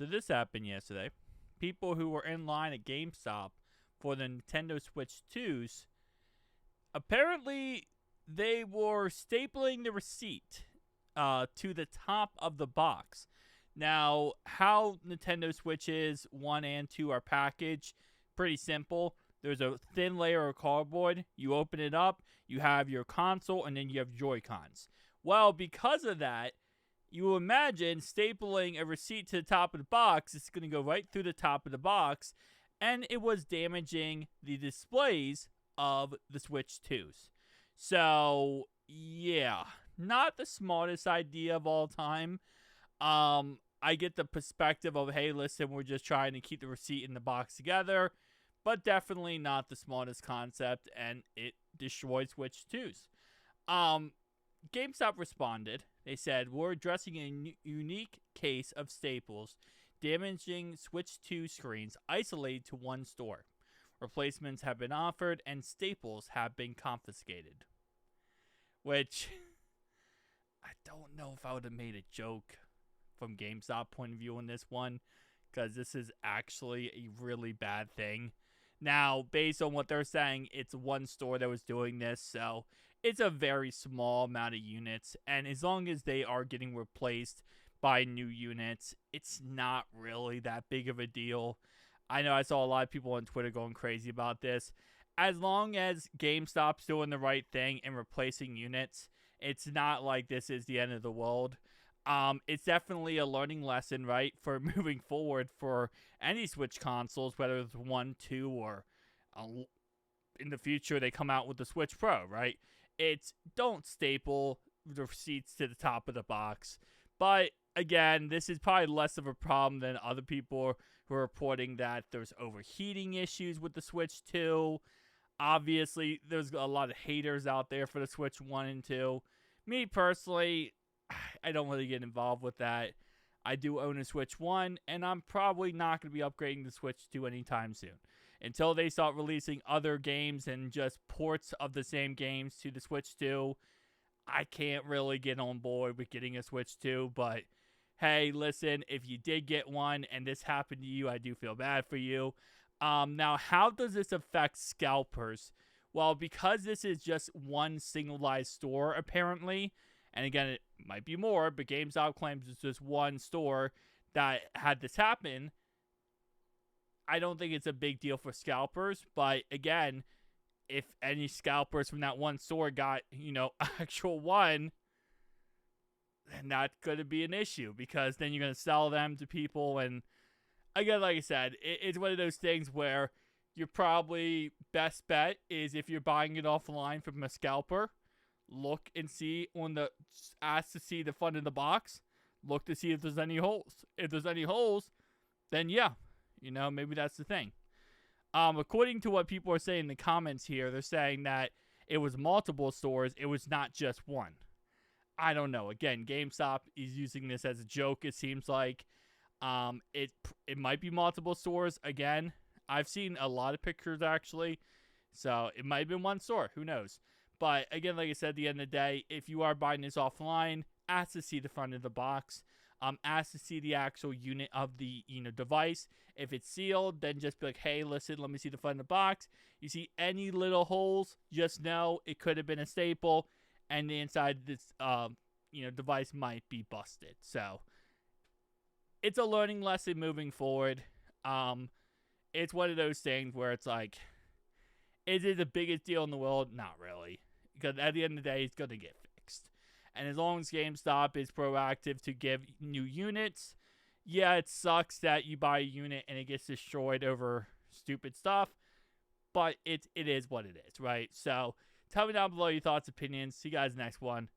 So this happened yesterday. People who were in line at GameStop for the Nintendo Switch 2s, apparently they were stapling the receipt to the top of the box. Now, how Nintendo Switches 1 and 2 are packaged, pretty simple. There's a thin layer of cardboard. You open it up, you have your console, and then you have Joy-Cons. Well, because of that, you imagine stapling a receipt to the top of the box. It's going to go right through the top of the box, and it was damaging the displays of the Switch 2s. So, yeah, not the smartest idea of all time. I get the perspective of, hey, listen, we're just trying to keep the receipt in the box together, but definitely not the smartest concept, and it destroyed Switch 2s. GameStop responded. They said, we're addressing a unique case of staples damaging Switch 2 screens isolated to one store. Replacements have been offered, and staples have been confiscated. Which, I don't know if I would have made a joke from GameStop point of view on this one, because this is actually a really bad thing. Now, based on what they're saying, it's one store that was doing this, so it's a very small amount of units, and as long as they are getting replaced by new units, it's not really that big of a deal. I know I saw a lot of people on Twitter going crazy about this. As long as GameStop's doing the right thing and replacing units, it's not like this is the end of the world. It's definitely a learning lesson, right, for moving forward for any Switch consoles, whether it's 1, 2, or in the future they come out with the Switch Pro, right? It's don't staple the receipts to the top of the box. But again, this is probably less of a problem than other people who are reporting that there's overheating issues with the Switch 2. Obviously, there's a lot of haters out there for the Switch 1 and 2. Me personally, I don't really get involved with that. I do own a Switch 1, and I'm probably not going to be upgrading the Switch 2 anytime soon. Until they start releasing other games and just ports of the same games to the Switch 2, I can't really get on board with getting a Switch 2. But, hey, listen, if you did get one and this happened to you, I do feel bad for you. Now, how does this affect scalpers? Well, because this is just one singleized store, apparently, and again, it might be more, but GameStop claims it's just one store that had this happen. I don't think it's a big deal for scalpers, but again, if any scalpers from that one store got, actual one, then that could be an issue, because then you're going to sell them to people, and again, like I said, it's one of those things where your probably best bet is if you're buying it offline from a scalper, look and see ask to see the front of the box. Look to see if there's any holes. If there's any holes, then yeah, maybe that's the thing. According to what people are saying in the comments here, they're saying that it was multiple stores. It was not just one. I don't know. Again, GameStop is using this as a joke, it seems like. It might be multiple stores. Again, I've seen a lot of pictures, actually. So, it might have been one store. Who knows? But, again, like I said, at the end of the day, if you are buying this offline, ask to see the front of the box. Ask to see the actual unit of the device. If it's sealed, then just be like, hey, listen, let me see the front of the box. You see any little holes, just know it could have been a staple, and the inside of this device might be busted. So, it's a learning lesson moving forward. It's one of those things where it's like, is it the biggest deal in the world? Not really. Because at the end of the day, it's going to get fixed. And as long as GameStop is proactive to give new units, yeah, it sucks that you buy a unit and it gets destroyed over stupid stuff. But it is what it is, right? So, tell me down below your thoughts, opinions. See you guys next one.